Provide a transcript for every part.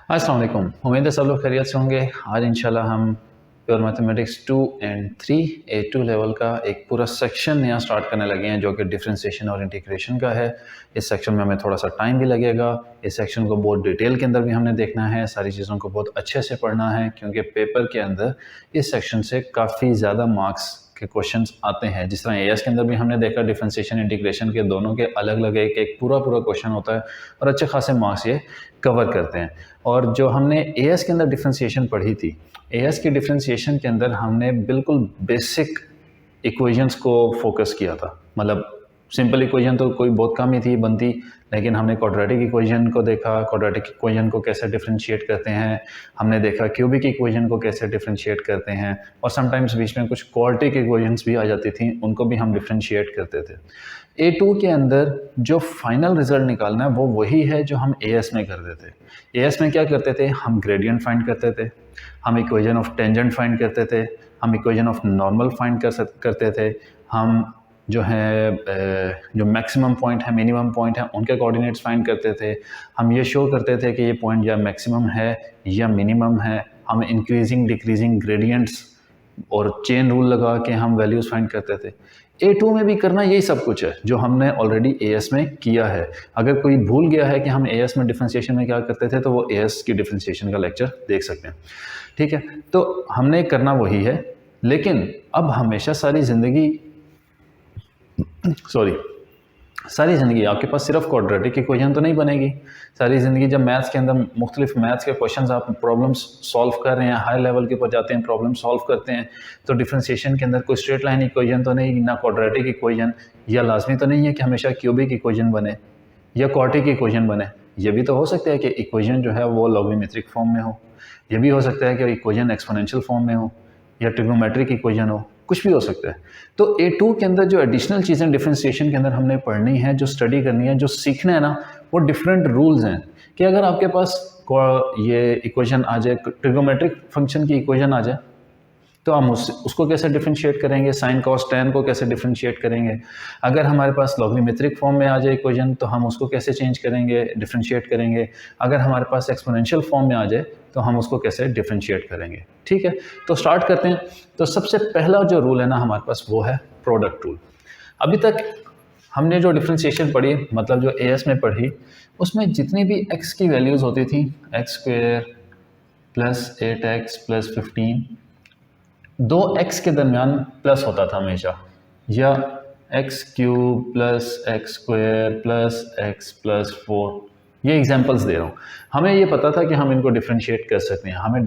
अस्सलाम वालेकुम। उम्मीद है सब लोग खैरियत से होंगे। आज इंशाल्लाह हम pure mathematics 2 and 3 A2 level का एक पूरा सेक्शन नया स्टार्ट करने लगे हैं जो कि डिफरेंशिएशन और इंटीग्रेशन का है। इस सेक्शन में हमें थोड़ा सा टाइम भी लगेगा। इस सेक्शन को बहुत डिटेल के अंदर भी हमने देखना है, सारी चीज़ों को बहुत अच्छे से पढ़ना है क्योंकि पेपर के अंदर इस सेक्शन से काफ़ी ज़्यादा मार्क्स के क्वेश्चंस आते हैं। जिस तरह एएस के अंदर भी हमने देखा डिफरेंशिएशन इंटीग्रेशन के दोनों के अलग अलग एक एक पूरा क्वेश्चन होता है और अच्छे खासे मार्क्स ये कवर करते हैं। और जो हमने एएस के अंदर डिफरेंशिएशन पढ़ी थी, एएस की डिफरेंशिएशन के अंदर हमने बिल्कुल बेसिक इक्वेशंस को फोकस किया था। मतलब सिंपल इक्वेशन तो कोई बहुत कम ही थी बनती, लेकिन हमने क्वाड्रेटिक इक्वेशन को देखा, क्वाड्रेटिक इक्वेशन को कैसे डिफरेंशिएट करते हैं, हमने देखा क्यूबिक इक्वेशन को कैसे डिफरेंशिएट करते हैं, और समटाइम्स बीच में कुछ क्वाड्रेटिक इक्वेशंस भी आ जाती थी, उनको भी हम डिफरेंशिएट करते थे। A2 के अंदर जो फाइनल रिजल्ट निकालना है वो वही है जो हम एएस में करते थे। एएस में क्या करते थे, हम ग्रेडियंट फाइंड करते थे, हम इक्वेशन ऑफ टेंजेंट फाइंड करते थे, हम इक्वेशन ऑफ नॉर्मल फाइंड करते थे, हम जो है जो मैक्सिमम पॉइंट है मिनिमम पॉइंट है उनके कोऑर्डिनेट्स फाइंड करते थे, हम ये शो करते थे कि ये पॉइंट या मैक्सिमम है या मिनिमम है, हम इंक्रीजिंग डिक्रीजिंग ग्रेडियंट्स और चेन रूल लगा के हम वैल्यूज़ फाइंड करते थे। A2 में भी करना यही सब कुछ है जो हमने ऑलरेडी एएस में किया है। अगर कोई भूल गया है कि हम एएस में डिफरेंशिएशन में क्या करते थे तो वो एएस की डिफरेंशिएशन का लेक्चर देख सकते हैं। ठीक है, तो हमने करना वही है, लेकिन अब हमेशा सारी ज़िंदगी आपके पास सिर्फ क्वाड्रेटिक इक्वेशन तो नहीं बनेगी। सारी ज़िंदगी जब मैथ्स के अंदर मुख्तलिफ मैथ्स के क्वेश्चंस आप प्रॉब्लम्स सॉल्व कर रहे हैं, हाई लेवल के ऊपर जाते हैं, प्रॉब्लम सॉल्व करते हैं, तो डिफरेंशिएशन के अंदर कोई स्ट्रेट लाइन इक्वेशन तो नहीं, ना क्वाड्रेटिक इक्वेशन, या लाजमी तो नहीं है कि हमेशा क्यूबिक इक्वेशन बने या क्वाड्रेटिक इक्वेशन बने। ये भी तो हो सकता है कि इक्वेशन जो है वो लॉगरिथमिक फॉर्म में हो, ये भी हो सकता है कि इक्वेशन एक्सपोनेंशियल फॉर्म में हो या ट्रिग्नोमेट्रिक इक्वेशन हो, कुछ भी हो सकता है। तो A2 के अंदर जो एडिशनल चीज़ें डिफरेंशिएशन के अंदर हमने पढ़नी है, जो स्टडी करनी है, जो सीखना है ना, वो डिफरेंट रूल्स हैं कि अगर आपके पास ये इक्वेशन आ जाए, ट्रिग्नोमेट्रिक फंक्शन की इक्वेशन आ जाए, तो हम उसको कैसे डिफरेंशिएट करेंगे, साइन कॉस टैन को कैसे डिफरेंशिएट करेंगे। अगर हमारे पास लॉगरिथमिक फॉर्म में आ जाए इक्वेशन तो हम उसको कैसे चेंज करेंगे, डिफरेंशिएट करेंगे। अगर हमारे पास एक्सपोनेंशियल फॉर्म में आ जाए तो हम उसको कैसे डिफरेंशिएट करेंगे। ठीक है, तो स्टार्ट करते हैं। तो सबसे पहला जो रूल है ना हमारे पास वो है प्रोडक्ट रूल। अभी तक हमने जो डिफरेंशिएशन पढ़ी, मतलब जो एएस में पढ़ी, उसमें जितनी भी एक्स की वैल्यूज़ होती थी, x square plus 8x plus 15, दो एक्स के दरमियान प्लस होता था हमेशा, या x cube plus x square plus x plus 4, ये एग्जांपल्स दे रहा हूँ। हमें ये पता था कि हम इनको डिफरेंशिएट कर सकते हैं, हमें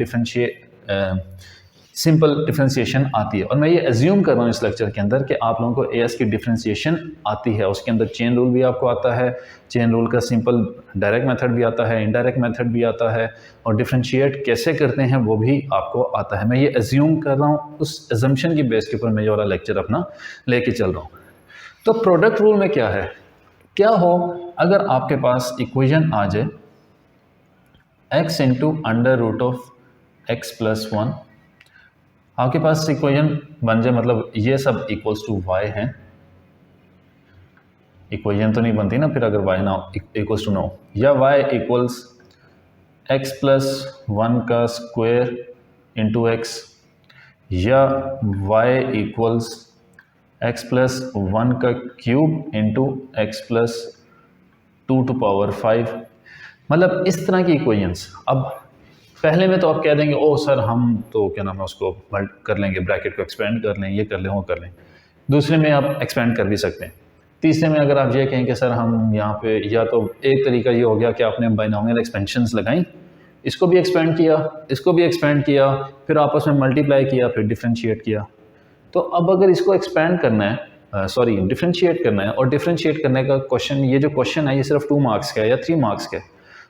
सिंपल डिफरेंशिएशन आती है, और मैं ये एज्यूम कर रहा हूँ इस लेक्चर के अंदर कि आप लोगों को एएस की डिफरेंशिएशन आती है। उसके अंदर चेन रूल भी आपको आता है, चेन रूल का सिंपल डायरेक्ट मेथड भी आता है, इनडायरेक्ट मेथड भी आता है, और डिफरेंशिएट कैसे करते हैं वो भी आपको आता है। मैं ये एज्यूम कर रहा हूँ, उस एजम्पशन की बेस के ऊपर मैं ये वाला लेक्चर अपना लेके चल रहा हूँ। तो प्रोडक्ट रूल में क्या है, क्या हो अगर आपके पास इक्वेशन आ जाए x into under root of x plus 1, आपके पास इक्वेशन बन जाए, मतलब ये सब इक्वल्स टू y है, इक्वेशन तो नहीं बनती ना फिर अगर y ना इक्वल्स टू नो, या y इक्वल्स x प्लस 1 का स्क्वायर इंटू एक्स, या y इक्वल्स x प्लस 1 का cube into x plus 2 to power 5, मतलब इस तरह की इक्वेशंस। अब पहले में तो आप कह देंगे ओ सर हम तो क्या नाम है उसको मल्ट कर लेंगे, ब्रैकेट को एक्सपेंड कर लें, ये कर लें वो कर लें। दूसरे में आप एक्सपेंड कर भी सकते हैं। तीसरे में अगर आप ये कहें कि सर हम यहाँ पे, या तो एक तरीका ये हो गया कि आपने बाइनोमियल एक्सपेंशंस लगाई, इसको भी एक्सपेंड किया, इसको भी एक्सपेंड किया, फिर आपस में मल्टीप्लाई किया, फिर डिफ्रेंशिएट किया। तो अब अगर इसको एक्सपेंड करना है, डिफ्रेंशिएट करना है, और डिफ्रेंशिएट करने का क्वेश्चन, ये जो क्वेश्चन है ये सिर्फ 2 मार्क्स का है या 3 मार्क्स का है,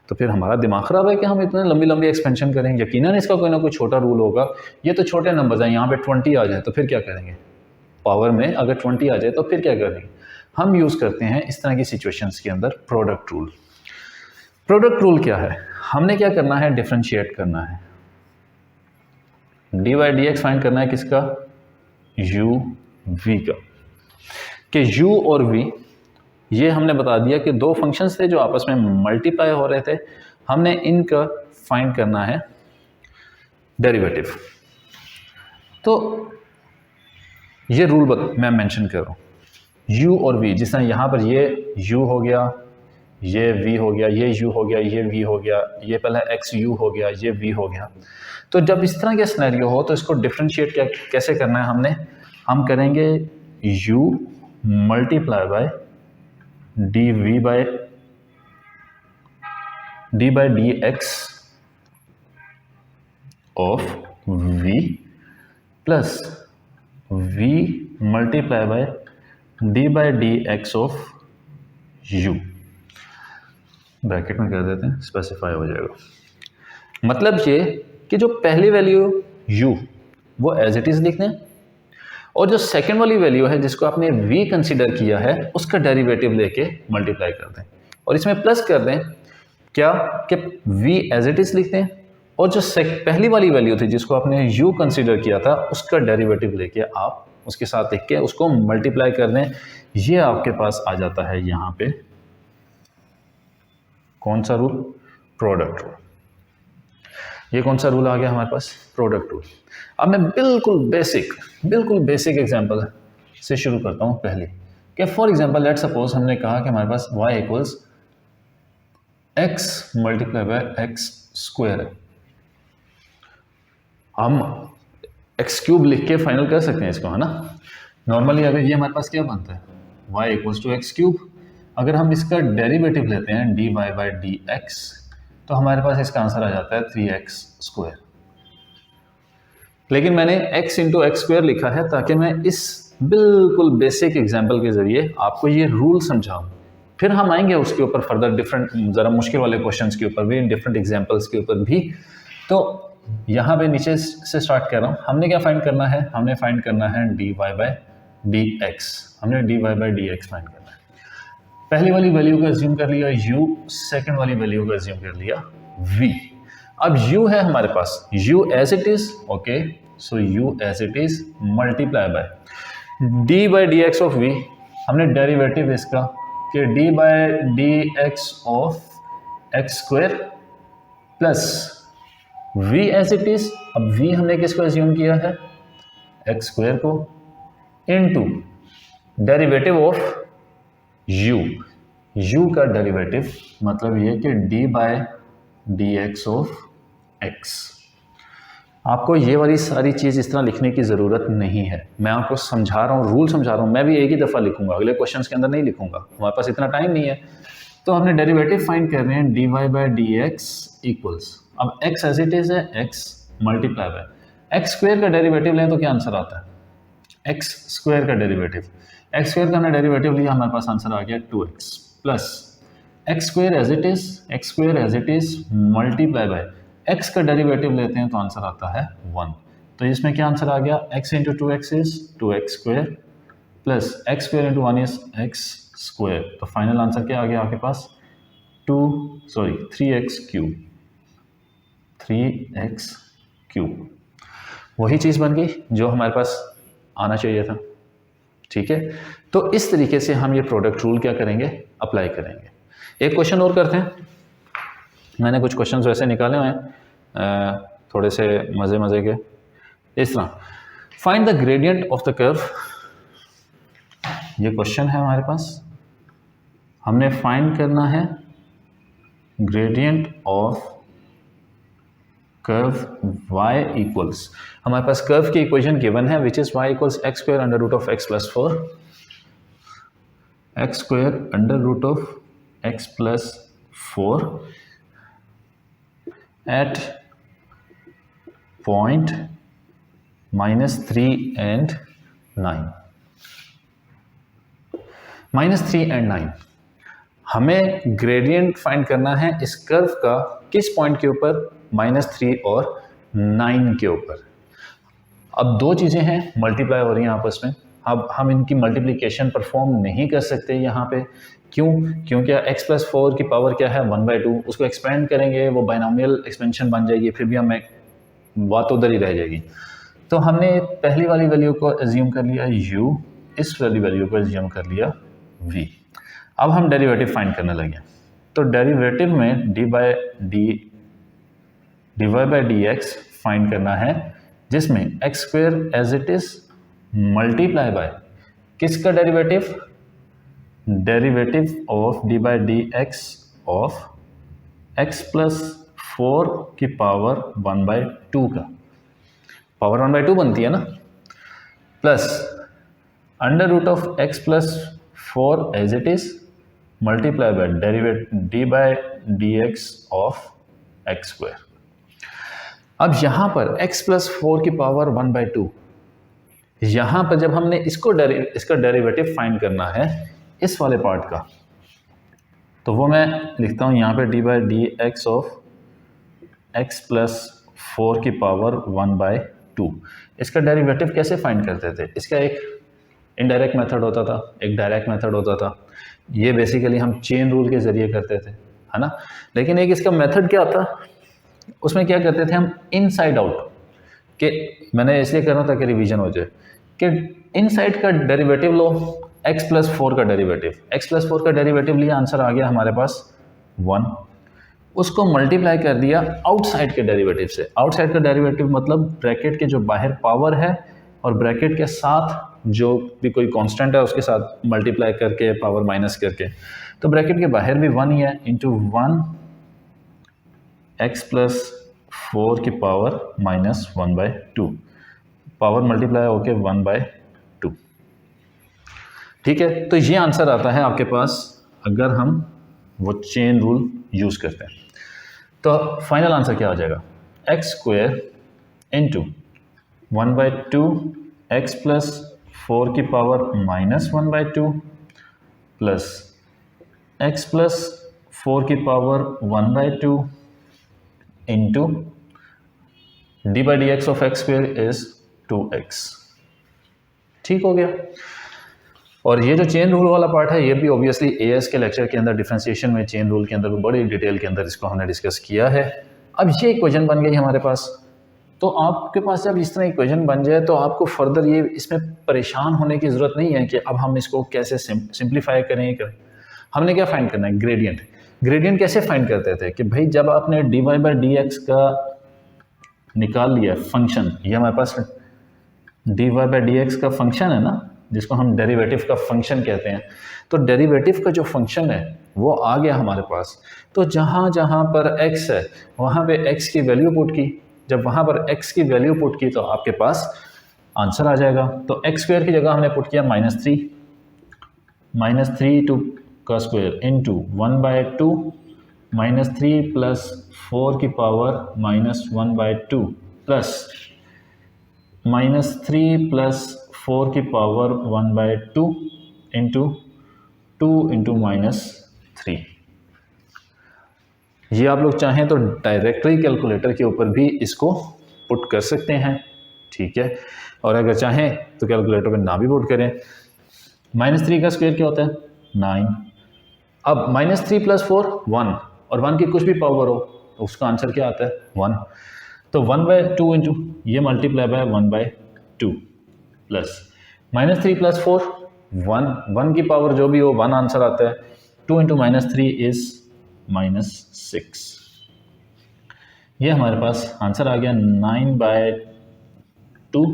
तो फिर हमारा दिमाग ख़राब है कि हम इतने लंबी लंबी एक्सपेंशन करेंगे। यकीनन इसका कोई ना कोई छोटा रूल होगा। ये तो छोटे नंबर्स हैं, यहाँ पे 20 आ जाए तो फिर क्या करेंगे, पावर में अगर 20 आ जाए तो फिर क्या करेंगे। हम यूज़ करते हैं इस तरह की सिचुएशंस के अंदर प्रोडक्ट रूल। प्रोडक्ट रूल क्या है, हमने क्या करना है, डिफ्रेंशिएट करना है, D Y D x find करना है किसका, u v का, कि u और v ये हमने बता दिया कि दो फंक्शंस थे जो आपस में मल्टीप्लाई हो रहे थे, हमने इनका फाइंड करना है डेरिवेटिव। तो ये रूल मैं मेंशन कर रहा हूँ, u और v, जिस तरह यहाँ पर ये u हो गया, ये v हो गया, ये u हो गया, ये v हो गया, ये पहला xu हो गया, ये v हो गया। तो जब इस तरह का सिनेरियो हो तो इसको डिफ्रेंशिएट कैसे करना है हम करेंगे u multiply by d by dx of v plus v multiply by d by dx of u, bracket में कर देते हैं, स्पेसिफाई हो जाएगा। मतलब ये कि जो पहली वैल्यू u वो एज इट इज़ लिख दें, और जो सेकंड वाली वैल्यू है जिसको आपने v कंसीडर किया है उसका डेरिवेटिव लेके मल्टीप्लाई कर दें, और इसमें प्लस कर दें क्या कि v एज इट इज़ लिख दें, और जो पहली वाली वैल्यू थी जिसको आपने u कंसीडर किया था उसका डेरिवेटिव लेके आप उसके साथ लिख के उसको मल्टीप्लाई कर दें। ये आपके पास आ जाता है यहाँ पे कौन सा रूल, प्रोडक्ट रूल। ये कौन सा रूल आ गया हमारे पास, प्रोडक्ट रूल। अब मैं बिल्कुल बेसिक एग्जांपल से शुरू करता हूँ पहले कि फॉर एग्जांपल लेट सपोज हमने कहा कि हमारे पास y equals x multiply by x square है। हम एक्स क्यूब लिख के फाइनल कर सकते हैं इसको, है ना। नॉर्मली अगर ये हमारे पास क्या बनता है y equals to X cube, अगर हम इसका डेरिवेटिव लेते हैं dy बाई dx तो हमारे पास इसका आंसर आ जाता है 3x स्क्वायर। लेकिन मैंने x इंटू एक्स स्क्वायर लिखा है ताकि मैं इस बिल्कुल बेसिक एग्जाम्पल के जरिए आपको ये रूल समझाऊं। फिर हम आएंगे उसके ऊपर फर्दर डिफरेंट ज़रा मुश्किल वाले क्वेश्चंस के ऊपर भी, डिफरेंट एग्जाम्पल्स के ऊपर भी। तो यहाँ पे नीचे से स्टार्ट कर रहा हूँ। हमने क्या फाइंड करना है, हमने फाइंड करना है dy बाई dx, हमने dy बाई dx फाइंड करना है। पहली वाली वैल्यू का एज्यूम कर लिया u, सेकंड वाली वैल्यू का एज्यूम कर लिया v। अब u है हमारे पास, u as it is, okay, so u as it is multiply by d by dx of v, हमने डेरिवेटिव इसका कि d by dx of X square plus v as it is. अब v हमने किसको assume किया है, X square को, into derivative of u का डेरिवेटिव मतलब ये कि d by dx of x। आपको ये वाली सारी चीज़ इस तरह लिखने की ज़रूरत नहीं है, मैं आपको समझा रहा हूँ, रूल समझा रहा हूँ। मैं भी एक ही दफ़ा लिखूंगा, अगले क्वेश्चंस के अंदर नहीं लिखूंगा, हमारे पास इतना टाइम नहीं है। तो हमने डेरिवेटिव फाइंड कर रहे हैं dy बाई dx इक्वल्स, अब x एज इट इज़ है, x multiply by x square का डेरिवेटिव लें तो क्या आंसर आता है, एक्स स्क्वायर का डेरिवेटिव, एक्स स्क्वायर का हमने डेरिवेटिव लिया, हमारे पास आंसर आ गया 2x plus x square as it is, X square as it is multiply by X का डेरिवेटिव लेते हैं तो आंसर आता है 1। तो इसमें क्या आंसर आ गया, x into 2x is 2x square plus x square into 1 is X square. तो फाइनल आंसर क्या आ गया आपके पास, 3x क्यूब, 3x क्यूब। वही चीज़ बन गई जो हमारे पास आना चाहिए था, ठीक है। तो इस तरीके से हम ये प्रोडक्ट रूल क्या करेंगे, अप्लाई करेंगे। एक क्वेश्चन और करते हैं, मैंने कुछ क्वेश्चंस वैसे निकाले हुए हैं थोड़े से मज़े के। इस तरह find the gradient of the curve, ये क्वेश्चन है हमारे पास, हमने फाइंड करना है gradient of curve y equals, हमारे पास कर्व की इक्वेशन गिवन है which is y equals X square under root of x plus 4, X square under root of x plus 4 at point -3 and 9, -3 and 9। हमें gradient find करना है इस curve का किस पॉइंट के ऊपर, -3 और 9 के ऊपर। अब दो चीज़ें हैं मल्टीप्लाई हो रही हैं आपस में, अब हम इनकी मल्टीप्लिकेशन परफॉर्म नहीं कर सकते यहाँ पे, क्यों, क्योंकि x प्लस 4 की पावर क्या है 1/2, उसको एक्सपेंड करेंगे वो बाइनोमियल एक्सपेंशन बन जाएगी, फिर भी हमें बात उधर ही रह जाएगी। तो हमने पहली वाली वैल्यू को एज्यूम कर लिया u, इस वाली वैल्यू को एज्यूम कर लिया v। अब हम डेरिवेटिव फाइंड करने लगे, तो डेरिवेटिव में d by divide by D x find करना है, जिसमें x square as it is multiply by किसका derivative, derivative of d by D x of x plus 4 की पावर 1/2 का, पावर 1/2 बनती है ना, plus under root of x plus 4 as it is multiply by derivative D by D x of X square. अब यहां पर x plus 4 की power 1/2, यहां पर जब हमने इसका डेरिवेटिव फाइंड करना है इस वाले पार्ट का, तो वो मैं लिखता हूं यहां पे D by D x of x plus 4 की पावर 1/2। इसका डेरिवेटिव कैसे फाइंड करते थे, इसका एक इनडायरेक्ट मेथड होता था, एक डायरेक्ट मेथड होता था। ये बेसिकली हम चेन रूल के ज़रिए करते थे, है ना। लेकिन एक इसका मेथड क्या था, उसमें क्या करते थे हम इनसाइड आउट, कि मैंने इसलिए कर रहा था कि रिवीजन हो जाए, कि इनसाइड का डेरिवेटिव लो, x प्लस 4 का डेरिवेटिव, x प्लस 4 का डेरिवेटिव लिया, आंसर आ गया हमारे पास 1। उसको मल्टीप्लाई कर दिया आउटसाइड के डेरिवेटिव से। आउटसाइड का डेरिवेटिव मतलब ब्रैकेट के जो बाहर पावर है और ब्रैकेट के साथ जो भी कोई कांस्टेंट है उसके साथ मल्टीप्लाई करके पावर माइनस करके, तो ब्रैकेट के बाहर भी 1 ही है, इंटू 1 एक्स प्लस 4 की पावर माइनस 1/2, पावर मल्टीप्लाई होके 1/2। ठीक है, तो ये आंसर आता है आपके पास अगर हम वो चेन रूल यूज़ करते हैं। तो फाइनल आंसर क्या हो जाएगा, x square into 1/2 x plus 4 की power minus 1/2 plus x plus 4 की power 1/2 into D by D x of x square is 2x। ठीक हो गया। और ये जो चेन रूल वाला पार्ट है ये भी ऑब्वियसली एएस के लेक्चर के अंदर डिफरेंशिएशन में चेन रूल के अंदर बड़ी डिटेल के अंदर इसको हमने डिस्कस किया है। अब ये इक्वेशन बन गई हमारे पास, तो आपके पास जब इस तरह इक्वेशन बन जाए तो आपको फर्दर ये इसमें परेशान होने की ज़रूरत नहीं है कि अब हम इसको कैसे सिंप्लीफाई करें। हमने क्या फाइंड करना है, ग्रेडियंट। ग्रेडियंट कैसे फाइंड करते थे कि भाई जब आपने d y by D x का निकाल लिया फंक्शन, ये हमारे पास d y by D x का फंक्शन है ना, जिसको हम डेरिवेटिव का फंक्शन कहते हैं, तो डेरिवेटिव का जो फंक्शन है वो आ गया हमारे पास। तो जहाँ जहाँ पर x है वहाँ पे x की वैल्यू पुट की, जब वहाँ पर x की वैल्यू पुट की तो आपके पास आंसर आ जाएगा। तो एक्स स्क्वायर की जगह हमने पुट किया -3 टू का स्क्वायर इंटू 1/2 -3 प्लस 4 की पावर -1/2 प्लस -3 प्लस 4 की पावर 1/2 इंटू 2 इंटू -3। ये आप लोग चाहें तो डायरेक्टली कैलकुलेटर के ऊपर भी इसको पुट कर सकते हैं, ठीक है। और अगर चाहें तो कैलकुलेटर पे ना भी पुट करें। -3 का स्क्वायर क्या होता है, 9। अब -3 प्लस 4 1, और 1 की कुछ भी पावर हो तो उसका आंसर क्या आता है, 1। तो 1/2 इंटू ये मल्टीप्लाई बाय 1/2 प्लस -3 प्लस 4 1 की पावर जो भी हो 1 आंसर आता है। 2 इंटू -3 इज -6। ये हमारे पास आंसर आ गया 9/2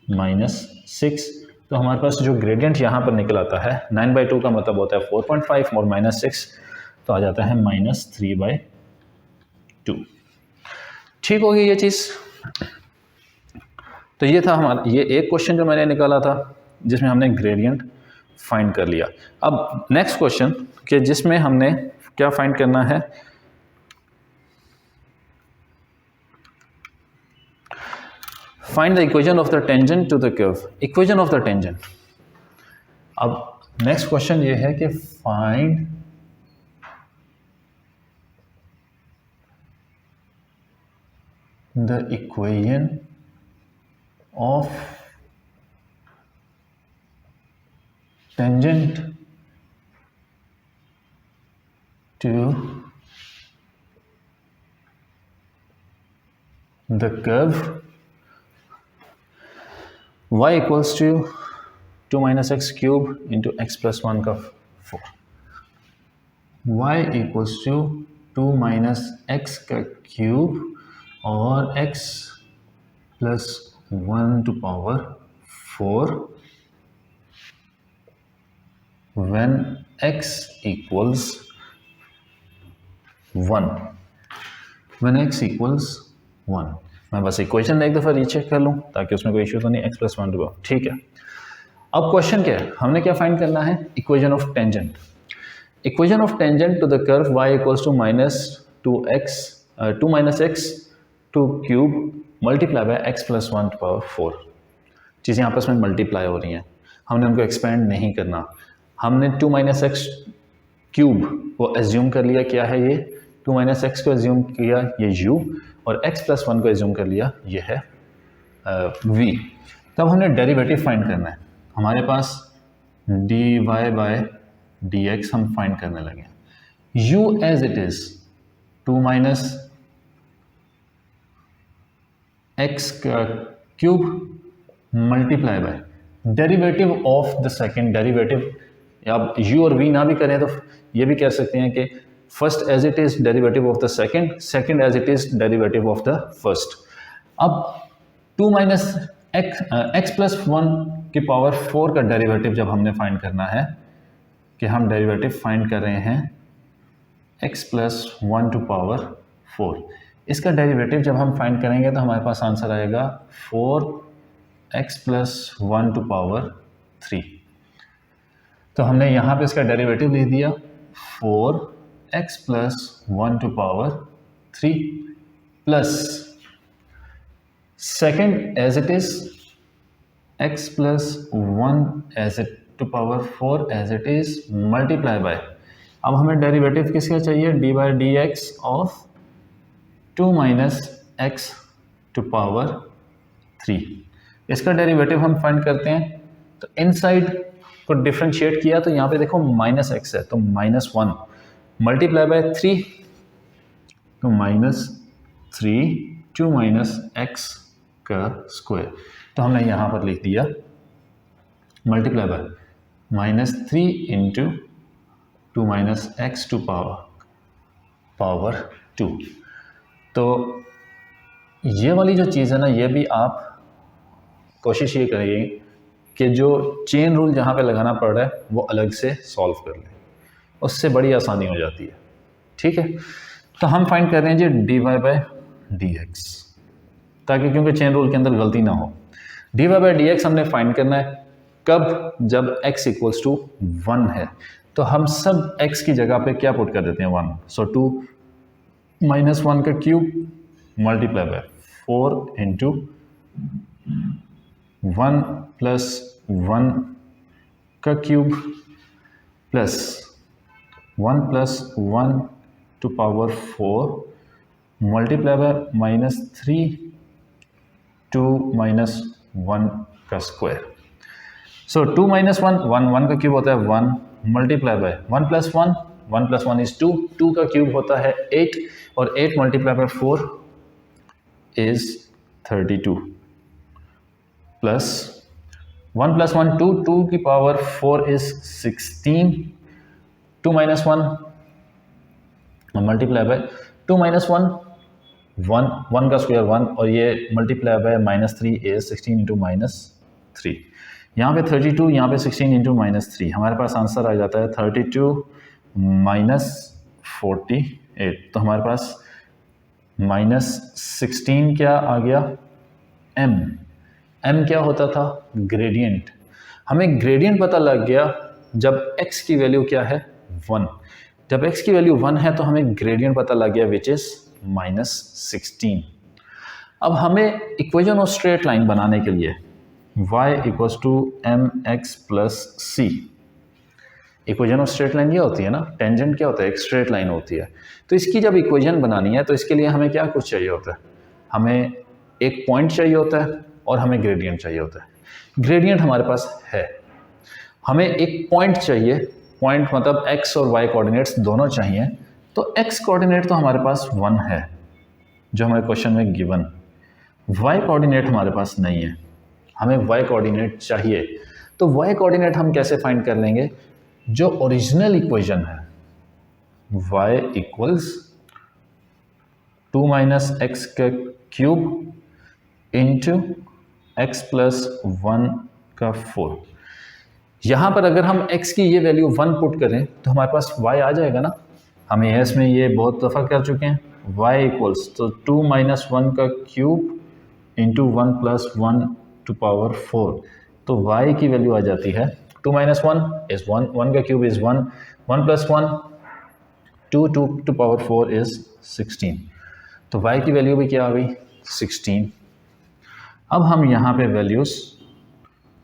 -6। तो हमारे पास जो ग्रेडियंट यहाँ पर निकल आता है 9/2 का मतलब होता है 4.5 और -6 तो आ जाता है -3/2। ठीक हो गई ये चीज़। तो ये था हमारा ये एक क्वेश्चन जो मैंने निकाला था जिसमें हमने ग्रेडियंट फाइंड कर लिया। अब नेक्स्ट क्वेश्चन के जिसमें हमने क्या फाइंड करना है, find the equation of the tangent to the curve, equation of the tangent. अब नेक्स्ट क्वेश्चन ये है कि find the equation of tangent to the curve y equals to 2 minus x cube into x plus 1 का 4। y equals to 2 minus x का cube और x plus 1 to power 4 when x equals 1, when x equals 1। मैं बस equation एक दफ़ा recheck कर लूँ ताकि उसमें कोई इशू तो नहीं, x प्लस 1 टू पावर, ठीक है। अब क्वेश्चन क्या है, हमने क्या फाइंड करना है, equation of tangent. Equation of tangent to the curve y equals to two minus x to cube multiply by x plus 1 to power 4। चीज़ें आपस में मल्टीप्लाई हो रही हैं, हमने उनको एक्सपेंड नहीं करना। हमने 2 माइनस एक्स क्यूब को एज्यूम कर लिया, क्या है ये, 2 माइनस एक्स को एज्यूम किया ये u, और x प्लस 1 को एज्यूम कर लिया ये है v। तब हमने डेरिवेटिव फाइंड करना है, हमारे पास dy बाय dx हम फाइंड करने लगे। u as it is 2 minus x का cube multiply by derivative of the second derivative. आप u और v ना भी करें तो ये भी कह सकते हैं कि first as it is derivative of the second, second as it is derivative of the first. अब 2 माइनस एक्स प्लस 1 की पावर 4 का डेरिवेटिव जब हमने फाइंड करना है, कि हम डेरिवेटिव फाइंड कर रहे हैं x प्लस 1 टू पावर 4, इसका डेरिवेटिव जब हम फाइंड करेंगे तो हमारे पास आंसर आएगा 4x प्लस 1 टू पावर 3। तो हमने यहाँ पे इसका डेरिवेटिव लिख दिया 4x plus 1 to power 3 plus second as it is x plus 1 as it to power 4 as it is multiply by, अब हमें डेरिवेटिव किसका चाहिए, D by D x of 2 minus x to power 3। इसका derivative हम find करते हैं, तो inside को डिफ्रेंशिएट किया तो यहाँ पे देखो माइनस एक्स है, तो माइनस 1 मल्टीप्लाई बाय 3, तो माइनस 3 2 माइनस एक्स का स्क्वायर। तो हमने यहाँ पर लिख दिया multiply by -3 into 2 minus x to power 2। तो ये वाली जो चीज़ है ना, ये भी आप कोशिश ये करिए कि जो चेन रूल जहाँ पे लगाना पड़ रहा है वो अलग से सॉल्व कर लें, उससे बड़ी आसानी हो जाती है, ठीक है। तो हम फाइंड कर रहे हैं जी d y by D x, ताकि क्योंकि चेन रूल के अंदर गलती ना हो। D y by D x हमने फाइंड करना है कब, जब x इक्वल्स टू 1 है। तो हम सब x की जगह पे क्या पुट कर देते हैं 1, सो 2 माइनस 1 का cube multiply by 4 into 1 plus 1 का cube plus 1 plus 1 to power 4 multiply by -3 2 minus 1 का स्क्वायर। सो 2 माइनस 1 1 का क्यूब होता है 1 मल्टीप्लाई बाय 1 प्लस 1 इज 2, 2 का क्यूब होता है 8, और 8 multiply by 4 is 32 plus 1 plus 1 2 की power 4 is 16, 2 minus 1 multiply by 2 minus 1 का स्क्वायर 1, और ये मल्टीप्लाई बाय -3 इज 16 इंटू -3। यहाँ पे 32, यहाँ पे 16 इंटू -3, हमारे पास आंसर आ जाता है 32 माइनस 48। तो हमारे पास -16 क्या आ गया, m क्या होता था, ग्रेडियंट। हमें ग्रेडियंट पता लग गया जब x की वैल्यू क्या है 1, जब x की वैल्यू 1 है तो हमें ग्रेडियंट पता लग गया विच इज -16। अब हमें इक्वेशन ऑफ स्ट्रेट लाइन बनाने के लिए y equals to mx plus c, equation of straight line ये होती है ना, टेंजेंट क्या होता है, एक स्ट्रेट लाइन होती है। तो इसकी जब इक्वेशन बनानी है तो इसके लिए हमें क्या कुछ चाहिए होता है, हमें एक पॉइंट चाहिए होता है और हमें ग्रेडियंट चाहिए होता है। ग्रेडियंट हमारे पास है, हमें एक पॉइंट चाहिए, पॉइंट मतलब x और y कोऑर्डिनेट्स दोनों चाहिए। तो x कोऑर्डिनेट तो हमारे पास 1 है जो हमारे क्वेश्चन में गिवन, y कोऑर्डिनेट हमारे पास नहीं है, हमें y कोऑर्डिनेट चाहिए। तो y कोऑर्डिनेट हम कैसे फाइंड कर लेंगे, जो ओरिजिनल इक्वेशन है y इक्वल्स 2 माइनस एक्स का क्यूब इंटू एक्स प्लस 1 का 4। यहाँ पर अगर हम x की ये वैल्यू 1 पुट करें तो हमारे पास y आ जाएगा ना, हम एस में ये बहुत दफ़ा कर चुके हैं। y इक्वल्स तो 2 माइनस 1 का cube into 1 plus 1 to power 4, तो y की वैल्यू आ जाती है 2 माइनस 1 इज़ 1, 1 का क्यूब is 1, 1 plus 1 2 to power 4 is 16, तो y की वैल्यू भी क्या आ गई 16। अब हम यहाँ पे वैल्यूज़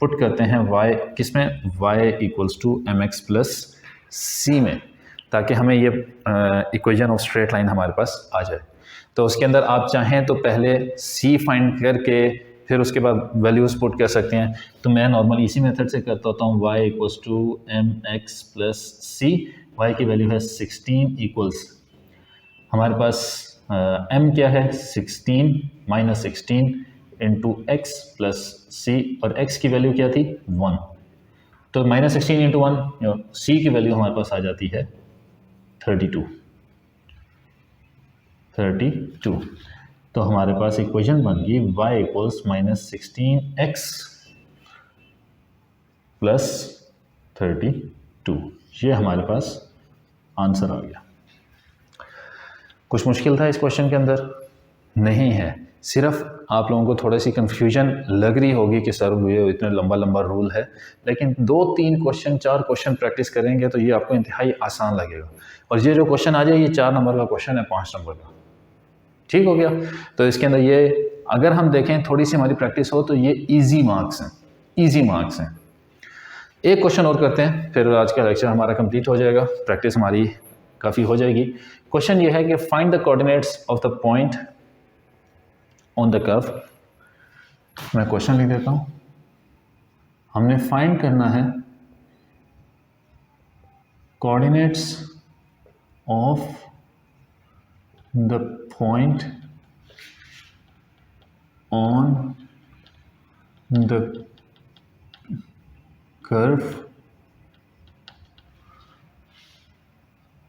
पुट करते हैं y किसमें, y equals to m x plus c में, ताकि हमें ये इक्वेशन ऑफ स्ट्रेट लाइन हमारे पास आ जाए। तो उसके अंदर आप चाहें तो पहले c फाइंड करके फिर उसके बाद वैल्यूज़ पुट कर सकते हैं, तो मैं नॉर्मली इसी मेथड से करता होता हूँ। y equals to m x plus c, y की वैल्यू है 16 इक्वल्स हमारे पास m क्या है 16 minus 16 into x plus c, और x की वैल्यू क्या थी 1, तो माइनस 16 इंटू 1, c की वैल्यू हमारे पास आ जाती है 32। तो हमारे पास इक्वेशन बन गई y equals minus 16x plus 32, ये हमारे पास आंसर आ गया। कुछ मुश्किल था इस क्वेश्चन के अंदर? नहीं है, सिर्फ आप लोगों को थोड़ी सी कन्फ्यूजन लग रही होगी कि सर ये इतना लंबा लंबा रूल है, लेकिन 2-3 क्वेश्चन 4 क्वेश्चन प्रैक्टिस करेंगे तो ये आपको इंतहाई आसान लगेगा। और ये जो क्वेश्चन आ जाए ये 4 नंबर का क्वेश्चन है 5 नंबर का, ठीक हो गया। तो इसके अंदर ये अगर हम देखें थोड़ी सी हमारी प्रैक्टिस हो तो ये ईजी मार्क्स हैं, ईजी मार्क्स हैं। एक क्वेश्चन और करते हैं फिर आज का लेक्चर हमारा कंप्लीट हो जाएगा, प्रैक्टिस हमारी काफ़ी हो जाएगी। क्वेश्चन ये है कि find the coordinates of the point on the curve. मैं क्वेश्चन लिख देता हूं, हमने फाइंड करना है coordinates of the point on the curve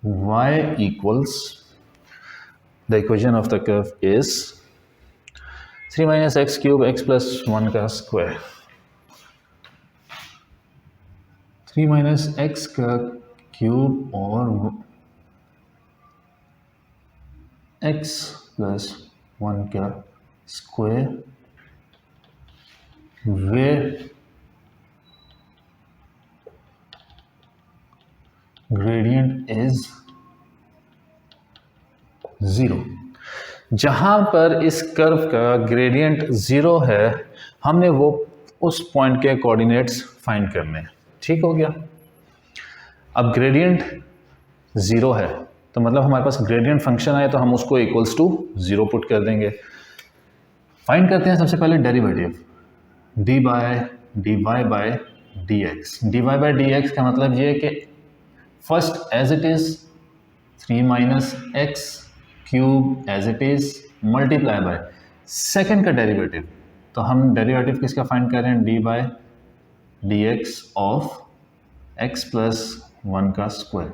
y equals, the equation of the curve is 3 minus x cube x plus 1 का square, 3 minus x का cube और x प्लस 1 का स्क्वायर, where gradient is 0। जहां पर इस curve का gradient 0 है हमने वो उस पॉइंट के कोऑर्डिनेट्स फाइंड करने हैं, ठीक हो गया। अब ग्रेडियंट 0 है तो मतलब हमारे पास ग्रेडियंट फंक्शन आए तो हम उसको इक्वल्स टू 0 पुट कर देंगे। फाइंड करते हैं सबसे पहले derivative, d y by d x. D y by d x का मतलब ये है कि first as it is 3 minus x cube as it is multiply by second का डेरिवेटिव, तो हम डेरिवेटिव किसका फाइंड कर रहे हैं, d by d x of x plus 1 का स्क्वायर।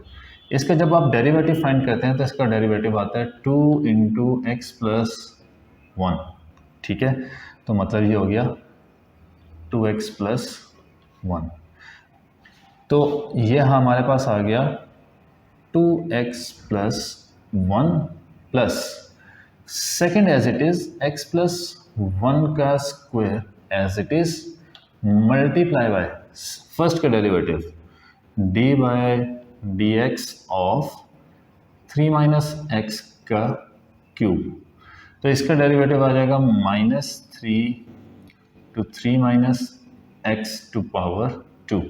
इसका जब आप डेरिवेटिव फाइंड करते हैं तो इसका डेरिवेटिव आता है 2 इंटू एक्स प्लस 1, ठीक है। तो मतलब ये हो गया 2x प्लस 1, तो ये हमारे पास आ गया 2x plus 1 plus second as it is x plus 1 का square as it is multiply by first का derivative d by d x of 3 minus x का क्यूब, तो इसका डेरिवेटिव आ जाएगा -3 to 3 minus x to power 2,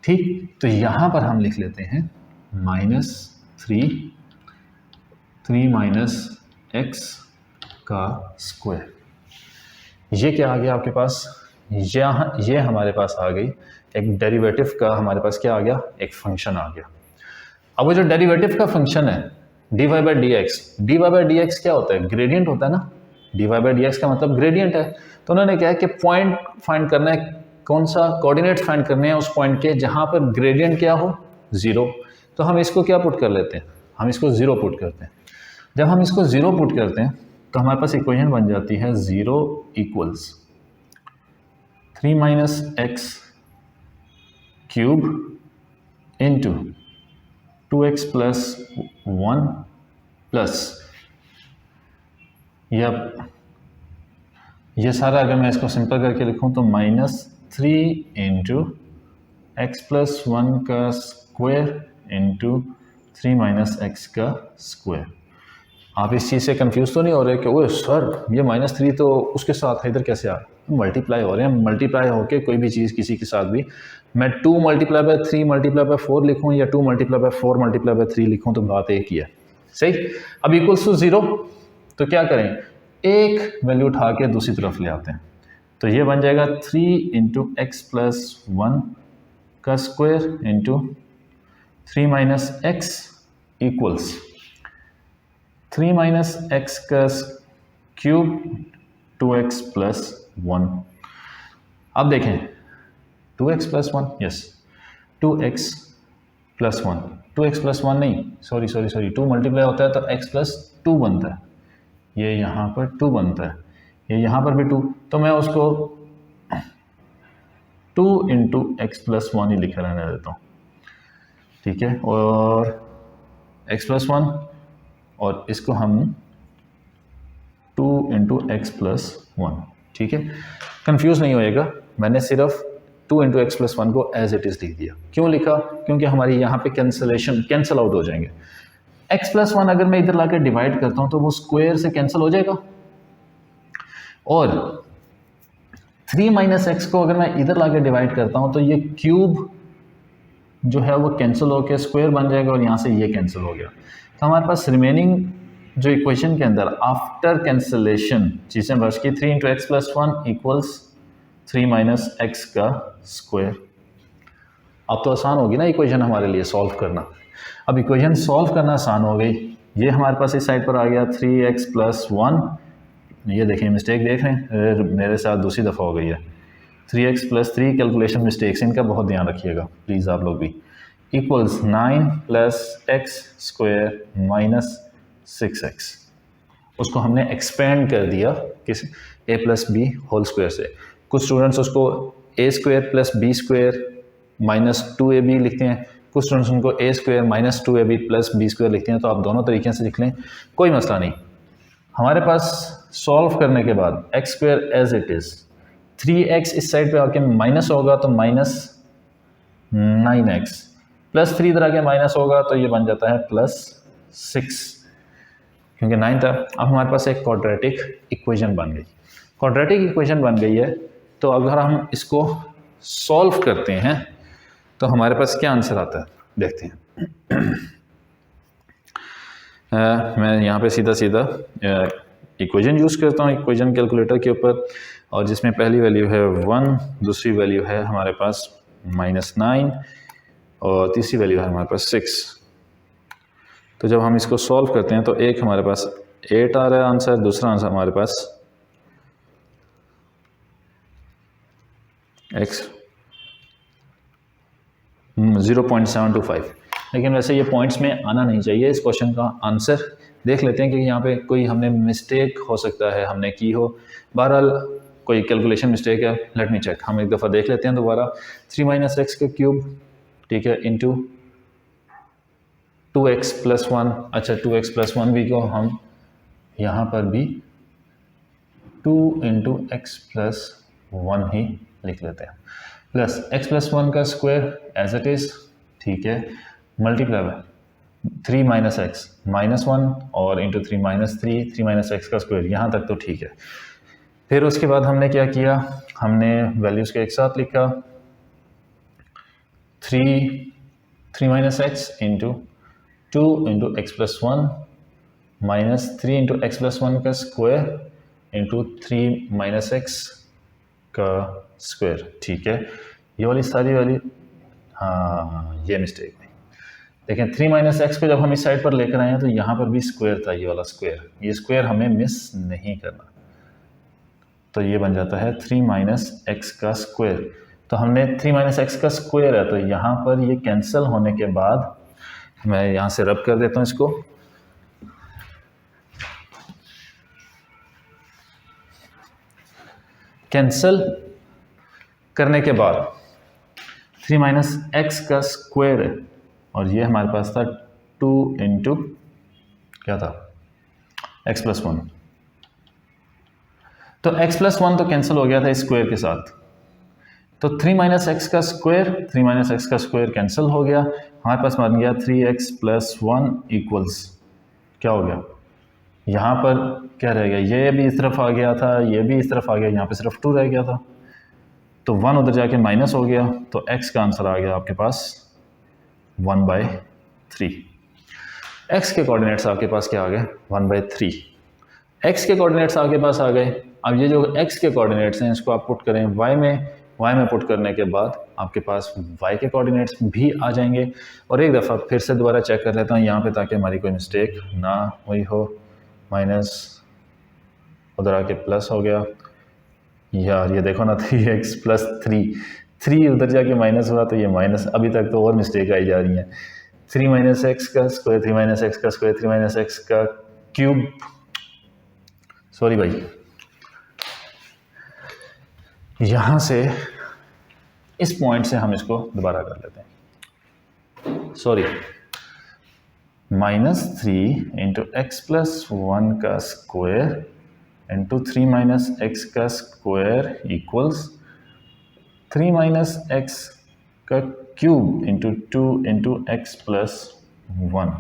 ठीक। तो यहाँ पर हम लिख लेते हैं -3 माइनस एक्स का स्क्वायर। ये क्या आ गया आपके पास, ये हमारे पास आ गई एक डेरिवेटिव का, हमारे पास क्या आ गया, एक फंक्शन आ गया। अब वो जो डेरिवेटिव का फंक्शन है D y by D x, d y by D x क्या होता है, ग्रेडियंट होता है ना। D y by D x का मतलब ग्रेडियंट है। तो उन्होंने क्या है कि पॉइंट फाइंड करना है, कौन सा कोऑर्डिनेट फाइंड करने हैं उस पॉइंट के जहां पर ग्रेडियंट क्या हो 0। तो हम इसको क्या पुट कर लेते हैं, हम इसको 0 पुट करते हैं। जब हम इसको 0 पुट करते हैं तो हमारे पास इक्वेशन बन जाती है 0 equals 3 minus x cube into 2x plus 1 plus ये सारा अगर मैं इसको सिंपल करके लिखूं तो -3 इंटू एक्स प्लस 1 का स्क्वायर इंटू 3 माइनस एक्स का स्क्वायर। आप इस चीज़ से कंफ्यूज तो नहीं हो रहे कि ओए सर ये -3 तो उसके साथ है, इधर कैसे आ मल्टीप्लाई हो रहे हैं। मल्टीप्लाई होके कोई भी चीज़ किसी के साथ भी मैं 2 मल्टीप्लाई बाय 3 मल्टीप्लाई बाय 4 लिखूं या 2 मल्टीप्लाई बाय 4 मल्टीप्लाई बाय 3 लिखूं तो बात एक ही है, सही। अब इक्वल्स टू 0 तो क्या करें, एक वैल्यू उठा के दूसरी तरफ ले आते हैं, तो ये बन जाएगा 3 इंटू एक्स प्लस 1 का square into 3 minus x equals 3 minus x का क्यूब 2x प्लस 1। अब देखें 2x plus 1, yes 2x plus 1, 2x plus 1 नहीं, सॉरी 2 मल्टीप्लाई होता है तो x प्लस 2 बनता है, ये यहाँ पर 2 बनता है, ये यहाँ पर भी 2, तो मैं उसको 2 इंटू एक्स प्लस 1 ही लिखे रहने देता हूँ, ठीक है। और x प्लस 1 और इसको हम 2 इंटू एक्स प्लस 1, ठीक है। कंफ्यूज नहीं होएगा, मैंने सिर्फ 2 इंटू एक्स प्लस 1 को एज इट इज़ लिख दिया। क्यों लिखा, क्योंकि हमारी यहाँ पे कैंसिल आउट हो जाएंगे। x प्लस 1 अगर मैं इधर लाकर डिवाइड करता हूँ तो वो स्क्वायर से कैंसिल हो जाएगा, और 3 माइनस एक्स को अगर मैं इधर लाकर डिवाइड करता हूँ तो ये क्यूब जो है वो कैंसिल होकर स्क्वायर बन जाएगा, और यहाँ से ये कैंसिल हो गया। तो हमारे पास रिमेनिंग जो इक्वेशन के अंदर आफ्टर कैंसिलेशन चीज़ें बच की 3 into x plus 1 equals 3 minus x का स्क्वायर। अब तो आसान होगी ना इक्वेशन हमारे लिए सॉल्व करना। अब इक्वेशन सॉल्व करना आसान हो गई, ये हमारे पास इस साइड पर आ गया 3x प्लस 1, ये देखिए मिस्टेक देख रहे हैं, मेरे साथ दूसरी दफ़ा हो गई है। 3x प्लस 3 कैलकुलेशन मिस्टेक्स, इनका बहुत ध्यान रखिएगा प्लीज़ आप लोग भी। Equals 9 plus x square minus 6x, उसको हमने एक्सपेंड कर दिया किस a plus b whole square से। कुछ स्टूडेंट्स उसको a square plus b square minus 2ab लिखते हैं, कुछ स्टूडेंट्स उनको a square minus 2ab plus b square लिखते हैं, तो आप दोनों तरीके से लिख लें, कोई मसला नहीं। हमारे पास सॉल्व करने के बाद x square as it is, 3x इस साइड पे आके माइनस होगा तो माइनस 9x, प्लस 3 इधर आके माइनस होगा तो ये बन जाता है प्लस 6, क्योंकि 9 था। अब हमारे पास एक क्वाड्रेटिक इक्वेशन बन गई। क्वाड्रेटिक इक्वेशन बन गई है तो अगर हम इसको सॉल्व करते हैं तो हमारे पास क्या आंसर आता है देखते हैं। मैं यहाँ पे सीधा इक्वेशन यूज़ करता हूँ इक्वेशन कैलकुलेटर के ऊपर, और जिसमें पहली वैल्यू है 1, दूसरी वैल्यू है हमारे पास -9 और तीसरी वैल्यू है हमारे पास 6। तो जब हम इसको सॉल्व करते हैं तो एक हमारे पास 8 आ रहा है आंसर, दूसरा आंसर हमारे पास x 0.725, लेकिन वैसे ये पॉइंट्स में आना नहीं चाहिए। इस क्वेश्चन का आंसर देख लेते हैं कि यहाँ पे कोई हमने मिस्टेक हो सकता है हमने की हो, बहरहाल कोई कैलकुलेशन मिस्टेक है, लेट मी चेक। हम एक दफ़ा देख लेते हैं दोबारा। 3 माइनस एक्स का क्यूब, ठीक है, इंटू 2x प्लस 1, अच्छा 2x प्लस 1 भी को हम यहाँ पर भी 2 इंटू एक्स प्लस 1 ही लिख लेते हैं, प्लस x प्लस 1 का स्क्वायर एज इट इज़, ठीक है, multiply by 3 minus x minus 1 और इंटू 3 माइनस 3 माइनस एक्स का स्क्वायर, यहाँ तक तो ठीक है। फिर उसके बाद हमने क्या किया, हमने वैल्यूज़ को एक साथ लिखा, 3 minus x into 2 into x plus 1 minus 3 into x plus 1 का स्क्वायर इंटू 3 माइनस एक्स का स्क्वायर, ठीक है। ये वाली सारी वाली, हाँ ये मिस्टेक नहीं, लेकिन 3 माइनस एक्स को जब हम इस साइड पर लेकर आए हैं तो यहाँ पर भी स्क्वायर था, ये वाला स्क्वायर, ये स्क्वायर हमें मिस नहीं करना, तो ये बन जाता है 3 माइनस एक्स का स्क्वायर। तो हमने 3 माइनस एक्स का स्क्वायर है, तो यहाँ पर ये कैंसिल होने के बाद मैं यहाँ से रब कर देता हूँ इसको, कैंसिल करने के बाद 3 माइनस एक्स का स्क्वायर है और ये हमारे पास था 2 इंटू क्या था x प्लस 1। तो x प्लस 1 तो कैंसिल हो गया था स्क्वायर के साथ, तो 3 माइनस एक्स का स्क्वायर कैंसिल हो गया, हमारे पास बन गया 3x प्लस 1 इक्वल्स क्या हो गया, यहाँ पर क्या रह गया, ये भी इस तरफ आ गया था, ये भी इस तरफ आ गया, यहाँ पे सिर्फ 2 रह गया था, तो 1 उधर जाके माइनस हो गया, तो x का आंसर आ गया आपके पास 1/3। x के कोऑर्डिनेट्स आपके पास क्या आ गए 1/3। x के कोऑर्डिनेट्स आपके पास आ गए। अब ये जो x के कोऑर्डिनेट्स हैं इसको आप पुट करें y में पुट करने के बाद आपके पास y के कोऑर्डिनेट्स भी आ जाएंगे। और एक दफ़ा फिर से दोबारा चेक कर लेता हूँ यहाँ पे ताकि हमारी कोई मिस्टेक ना हुई हो। माइनस उधर आके प्लस हो गया, यार ये देखो ना 3x प्लस 3 उधर जाके माइनस हुआ तो ये माइनस, अभी तक तो और मिस्टेक आई जा रही है। 3 माइनस एक्स का स्क्वायर, 3 माइनस एक्स का स्क्वायर, 3 माइनस एक्स का क्यूब, सॉरी भाई, यहाँ से इस पॉइंट से हम इसको दोबारा कर लेते हैं, सॉरी, -3 इंटू एक्स प्लस 1 का स्क्वायर इंटू 3 माइनस एक्स का स्क्वायर इक्वल्स 3 माइनस एक्स का cube into 2 into x plus 1।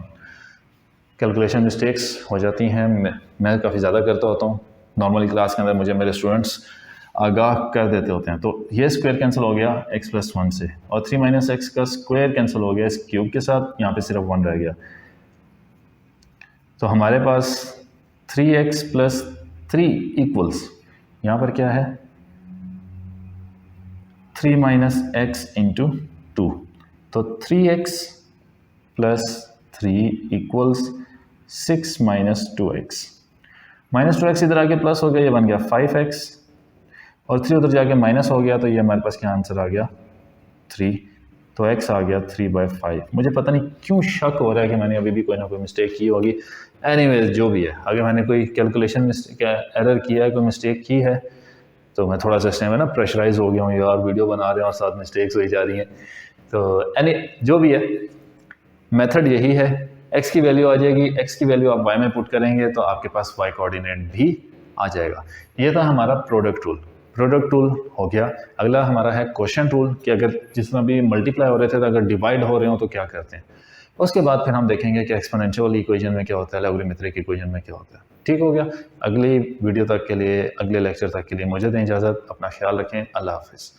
Calculation mistakes हो जाती हैं, मैं काफ़ी ज़्यादा करता होता हूँ, नॉर्मली क्लास के अंदर मुझे मेरे स्टूडेंट्स आगाह कर देते होते हैं। तो ये स्क्वायर कैंसिल हो गया x प्लस 1 से, और 3 माइनस एक्स का स्क्वायर कैंसिल हो गया इस क्यूब के साथ, यहाँ पे सिर्फ 1 रह गया। तो हमारे पास 3x प्लस 3 इक्वल्स यहाँ पर क्या है 3 माइनस एक्स इंटू 2, तो 3x plus 3 equals 6 minus 2x। Minus 2x इधर आके प्लस हो गया, ये बन गया 5x, और 3 उधर जाके माइनस हो गया, तो ये हमारे पास क्या आंसर आ गया 3, तो x आ गया 3/5। मुझे पता नहीं क्यों शक हो रहा है कि मैंने अभी भी कोई ना कोई मिस्टेक की होगी। एनीवेज जो भी है, अगर मैंने कोई कैलकुलेशन एरर किया है, कोई मिस्टेक की है, तो मैं थोड़ा सा इस टाइम में ना प्रेशराइज हो गया हूँ यार, वीडियो बना रहे हैं और साथ मिस्टेक्स हुई जा रही हैं। तो जो भी है मेथड यही है, x की वैल्यू आ जाएगी, x की वैल्यू आप y में पुट करेंगे तो आपके पास y कोऑर्डिनेट भी आ जाएगा। ये था हमारा प्रोडक्ट टूल हो गया। अगला हमारा है क्वेश्चन टूल, कि अगर जिसमें भी मल्टीप्लाई हो रहे थे तो अगर डिवाइड हो रहे हो तो क्या करते हैं। उसके बाद फिर हम देखेंगे कि एक्सपोनेंशियल इक्वेशन में क्या होता है, लॉगरिथमिक इक्वेशन में क्या होता है। ठीक हो गया। अगली वीडियो तक के लिए, अगले लेक्चर तक के लिए मुझे दें इजाज़त। अपना ख्याल रखें। अल्लाह हाफिज़।